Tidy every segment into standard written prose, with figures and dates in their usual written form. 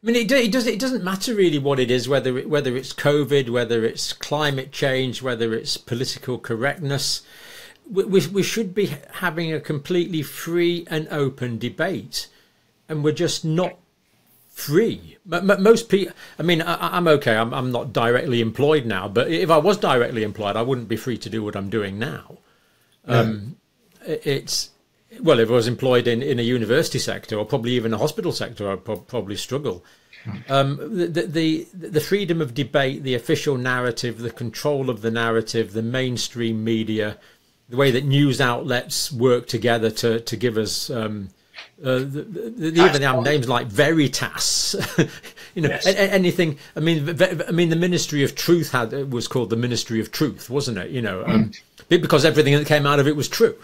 I mean, it doesn't matter really what it is, whether it's COVID, whether it's climate change, whether it's political correctness. We should be having a completely free and open debate, and we're just not free. Most people, I mean, I'm okay. I'm not directly employed now, but if I was directly employed, I wouldn't be free to do what I'm doing now. It's Well, if I was employed in a university sector or probably even a hospital sector, I'd probably struggle. The freedom of debate, the official narrative, the control of the narrative, the mainstream media, the way that news outlets work together to give us even have names like Veritas, Yes. anything. I mean, the Ministry of Truth was called the Ministry of Truth, wasn't it? Because everything that came out of it was true.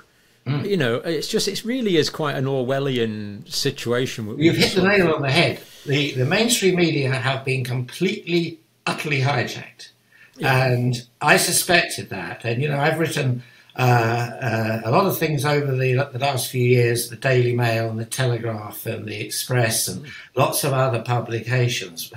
It really is quite an Orwellian situation. You've hit the nail on the head. The mainstream media have been completely, utterly hijacked. Yeah. And I suspected that. And, I've written a lot of things over the last few years, the Daily Mail and the Telegraph and the Express and lots of other publications.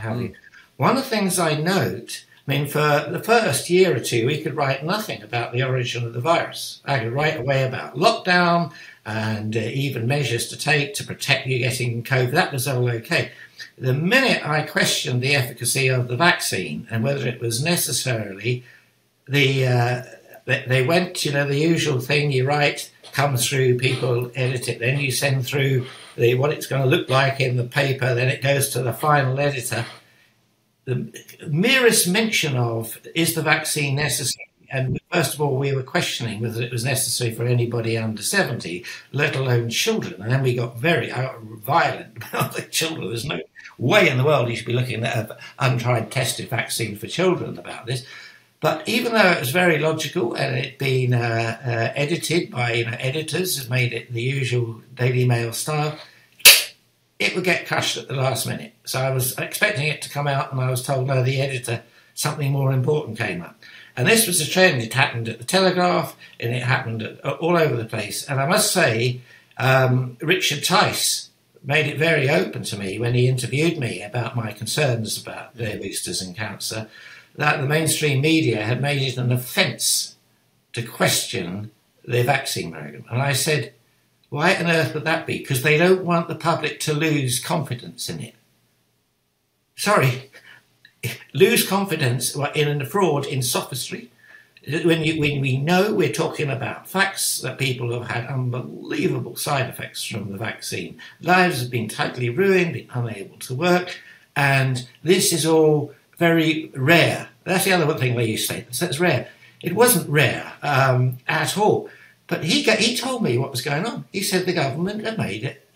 One of the things I note, for the first year or two, we could write nothing about the origin of the virus. I could write away about lockdown and even measures to take to protect you getting COVID. That was all okay. The minute I questioned the efficacy of the vaccine and whether it was necessarily they went, the usual thing, you write, comes through, people edit it, then you send through what it's going to look like in the paper, then it goes to the final editor. The merest mention of, is the vaccine necessary? And first of all, we were questioning whether it was necessary for anybody under 70, let alone children. And then we got very violent about the children. There's no way in the world you should be looking at an untried tested vaccine for children about this. But even though it was very logical and it had been edited by editors, made it the usual Daily Mail style, it would get crushed at the last minute. So I was expecting it to come out and I was told, no, the editor, something more important came up. And this was a trend. It happened at the Telegraph and it happened all over the place. And I must say, Richard Tice made it very open to me when he interviewed me about my concerns about the boosters and cancer, that the mainstream media had made it an offence to question the vaccine programme. And I said, why on earth would that be? Because they don't want the public to lose confidence in it. Sorry, lose confidence in a fraud, in sophistry. When we know we're talking about facts that people have had unbelievable side effects from the vaccine. Lives have been totally ruined, been unable to work, and this is all very rare. That's the other thing where you say that's rare. It wasn't rare at all. But he told me what was going on. He said the government had made it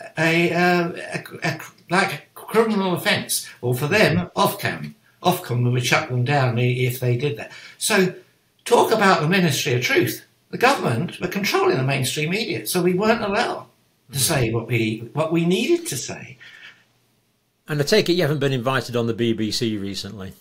like a criminal offence, or for them, Ofcom would shut them down if they did that. So talk about the Ministry of Truth. The government were controlling the mainstream media, so we weren't allowed to say what we needed to say. And I take it you haven't been invited on the BBC recently?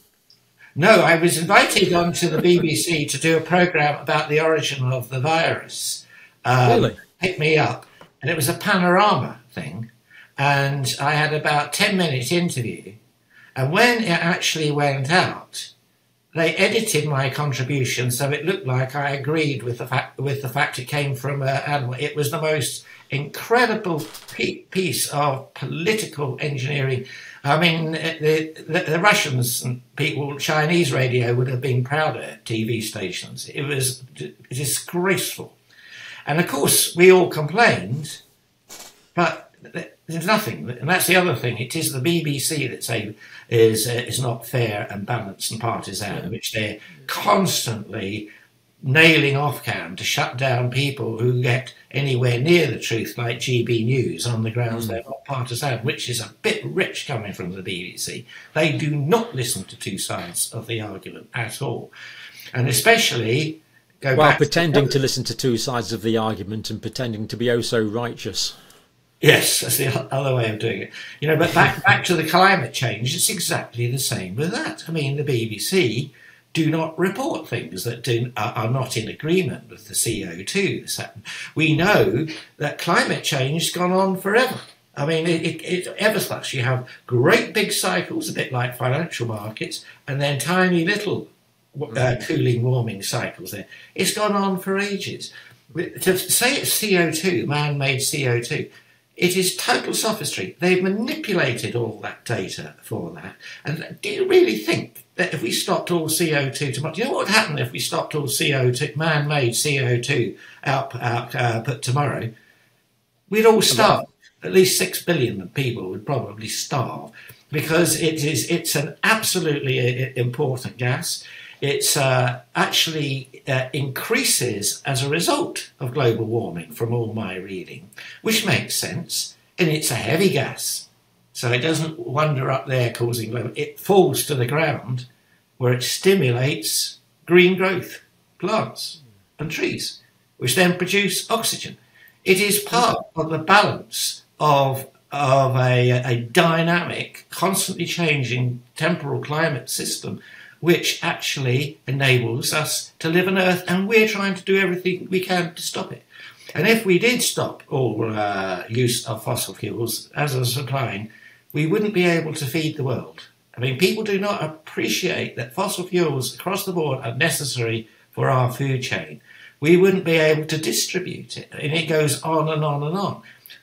No, I was invited onto the BBC to do a programme about the origin of the virus. Really? Picked me up, and it was a panorama thing, and I had about 10-minute interview, and when it actually went out, they edited my contribution so it looked like I agreed with the fact it came from an animal. It was the most incredible piece of political engineering. I mean, the Russians and people, Chinese radio would have been prouder TV stations. It was disgraceful. And of course, we all complained, but there's nothing. And that's the other thing. It is the BBC that say is not fair and balanced and partisan, which they're constantly nailing Ofcom to shut down people who get anywhere near the truth, like GB News, on the grounds they're not partisan, which is a bit rich coming from the BBC. They do not listen to two sides of the argument at all. And especially pretending to listen to two sides of the argument and pretending to be oh so righteous. Yes, that's the other way of doing it. But back to the climate change, it's exactly the same with that. I mean, the BBC do not report things that are not in agreement with the CO2. We know that climate change has gone on forever. I mean, it ever such. You have great big cycles, a bit like financial markets, and then tiny little cooling, warming cycles there. It's gone on for ages. To say it's CO2, man-made CO2, it is total sophistry. They've manipulated all that data for that. And do you really think that if we stopped all CO2 tomorrow, do you know what would happen if we stopped all CO2, man-made CO2 output tomorrow? We'd all starve. At least 6 billion people would probably starve, because it's an absolutely important gas. It's actually increases as a result of global warming from all my reading, which makes sense. And it's a heavy gas, so it doesn't wander up there causing global. It falls to the ground where it stimulates green growth, plants and trees, which then produce oxygen. It is part of the balance of a dynamic, constantly changing temporal climate system, which actually enables us to live on Earth, and we're trying to do everything we can to stop it. And if we did stop all use of fossil fuels as a supplying, we wouldn't be able to feed the world. I mean, people do not appreciate that fossil fuels across the board are necessary for our food chain. We wouldn't be able to distribute it, and it goes on and on and on.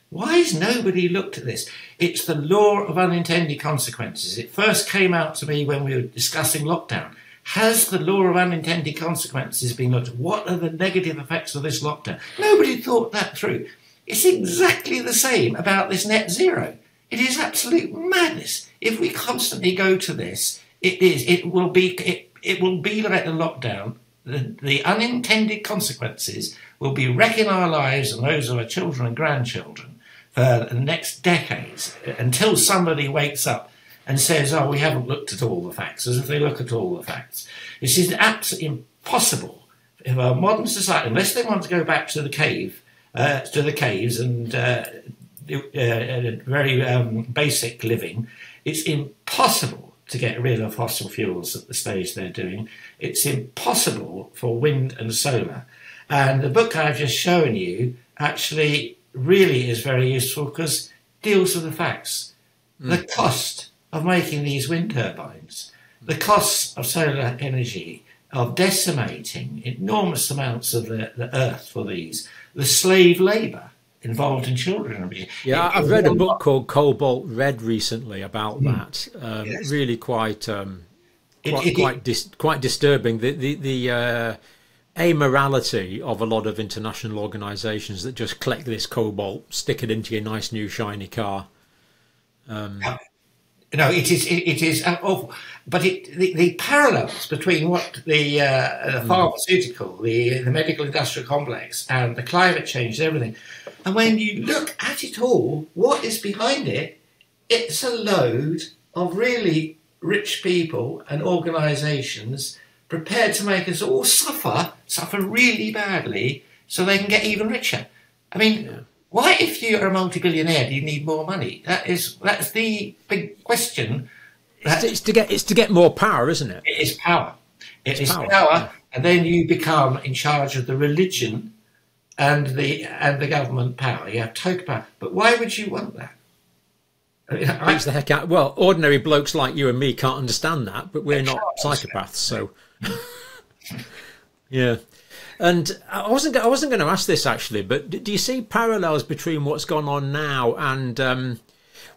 Why has nobody looked at this? It's the law of unintended consequences. It first came out to me when we were discussing lockdown. Has the law of unintended consequences been looked at? What are the negative effects of this lockdown? Nobody thought that through. It's exactly the same about this net zero. It is absolute madness. If we constantly go to this, it will be like the lockdown. The unintended consequences will be wrecking our lives and those of our children and grandchildren for the next decades, until somebody wakes up and says, oh, we haven't looked at all the facts, as if they look at all the facts. This is absolutely impossible in a modern society, unless they want to go back to the caves and very basic living. It's impossible to get rid of fossil fuels at the stage they're doing. It's impossible for wind and solar. And the book I've just shown you actually really is very useful, because it deals with the facts. The cost of making these wind turbines, the costs of solar energy, of decimating enormous amounts of the earth for these, the slave labour involved in children. Yeah, I've read a book called Cobalt Red recently about that. Yes. Really quite disturbing. The amorality of a lot of international organisations that just collect this cobalt, stick it into your nice new shiny car. No, it is awful. But the parallels between what the pharmaceutical, the medical industrial complex, and the climate change and everything, and when you look at it all, what is behind it? It's a load of really rich people and organisations prepared to make us all suffer really badly so they can get even richer. I mean, why, if you're a multi-billionaire, do you need more money? That's the big question. It's to get more power, isn't it? It is power. It is power, and then you become in charge of the religion and the government power. You have total power. But why would you want that? Beats the heck out. Well, ordinary blokes like you and me can't understand that, but we're not psychopaths, so yeah. And I wasn't going to ask this actually, but do you see parallels between what's gone on now and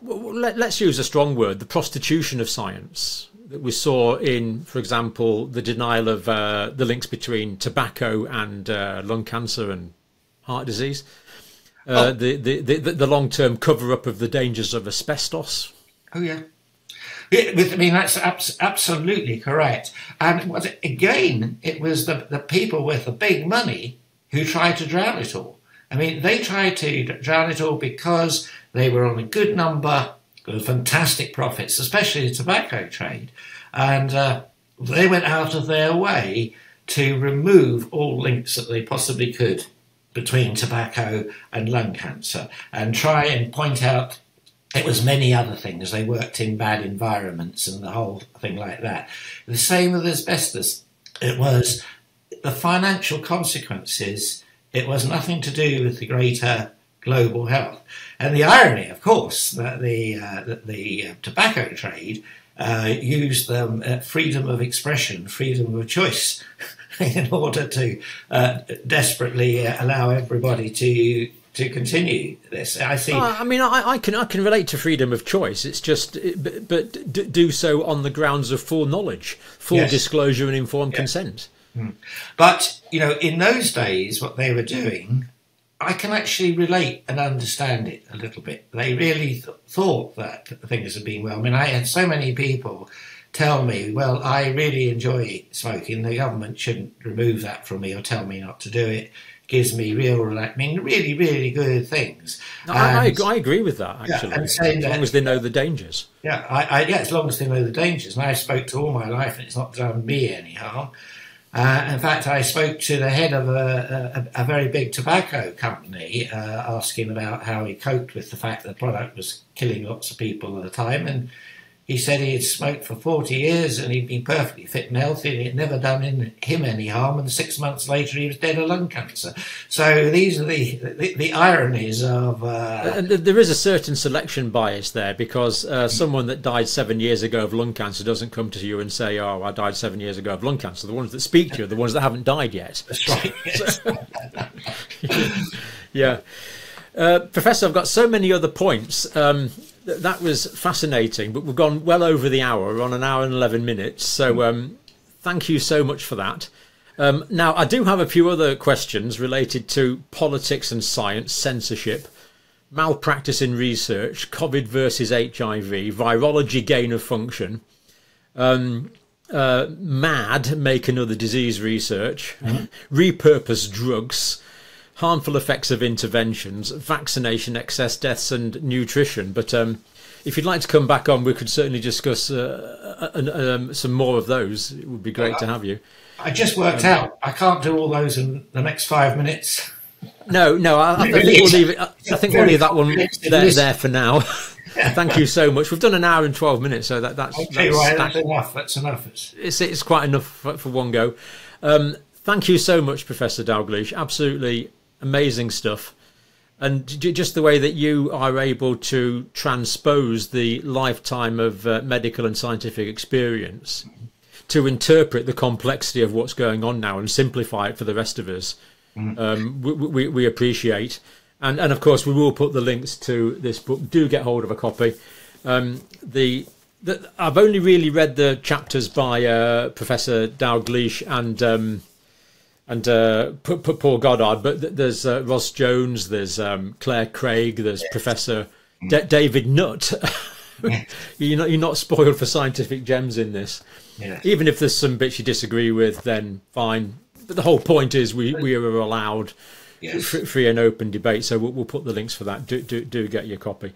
let's use a strong word, the prostitution of science that we saw in, for example, the denial of the links between tobacco and lung cancer and heart disease? The long-term cover-up of the dangers of asbestos. Oh, yeah. I mean, that's absolutely correct. And again, it was the people with the big money who tried to drown it all. I mean, they tried to drown it all because they were on a good number of fantastic profits, especially the tobacco trade. And they went out of their way to remove all links that they possibly could between tobacco and lung cancer, and try and point out it was many other things. They worked in bad environments and the whole thing like that. The same with asbestos. It was the financial consequences. It was nothing to do with the greater global health. And the irony, of course, that the tobacco trade used freedom of expression, freedom of choice, in order to desperately allow everybody to continue this. I think. I mean, I can relate to freedom of choice. It's just, but do so on the grounds of full knowledge, full Yes. disclosure, and informed consent. But in those days, what they were doing, I can actually relate and understand it a little bit. They really thought that things had been well. I mean, I had so many people tell me, well, I really enjoy smoking. The government shouldn't remove that from me or tell me not to do it. Gives me really, really good things. I agree with that, actually. Yeah, as long as they know the dangers. Yeah, as long as they know the dangers. And I spoke to all my life, and it's not done me any harm. In fact, I spoke to the head of a very big tobacco company, asking about how he coped with the fact that the product was killing lots of people at the time. And he said he had smoked for 40 years and he'd been perfectly fit and healthy and it had never done him any harm. And 6 months later, he was dead of lung cancer. So these are the ironies of... And there is a certain selection bias there, because someone that died 7 years ago of lung cancer doesn't come to you and say, oh, I died 7 years ago of lung cancer. The ones that speak to you are the ones that haven't died yet. That's right. Yes. Yeah. Professor, I've got so many other points. That was fascinating, but we've gone well over the hour. We're on an hour and 11 minutes. So thank you so much for that. Now, I do have a few other questions related to politics and science, censorship, malpractice in research, COVID versus HIV, virology gain of function, MAD, make another disease research, repurposed drugs, harmful effects of interventions, vaccination, excess deaths and nutrition. But if you'd like to come back on, we could certainly discuss some more of those. It would be great to have you. I just worked out I can't do all those in the next 5 minutes. No, I think we'll leave it. I think we'll leave that one there for now. Thank you so much. We've done an hour and 12 minutes, so that's enough. That's enough. It's quite enough for one go. Thank you so much, Professor Dalgleish. Absolutely amazing stuff. And just the way that you are able to transpose the lifetime of medical and scientific experience to interpret the complexity of what's going on now and simplify it for the rest of us, we appreciate. And of course, we will put the links to this book. Do get hold of a copy. I've only really read the chapters by Professor Dalgleish and Paul Goddard, but there's Ross Jones, there's Claire Craig, there's Professor David Nutt. You're not spoiled for scientific gems in this. Yeah. Even if there's some bits you disagree with, then fine. But the whole point is we are allowed free and open debate. So we'll put the links for that. Do get your copy.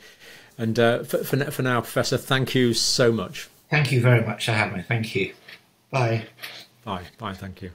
And for now, Professor, thank you so much. Thank you very much for having me. Thank you. Bye. Bye. Thank you.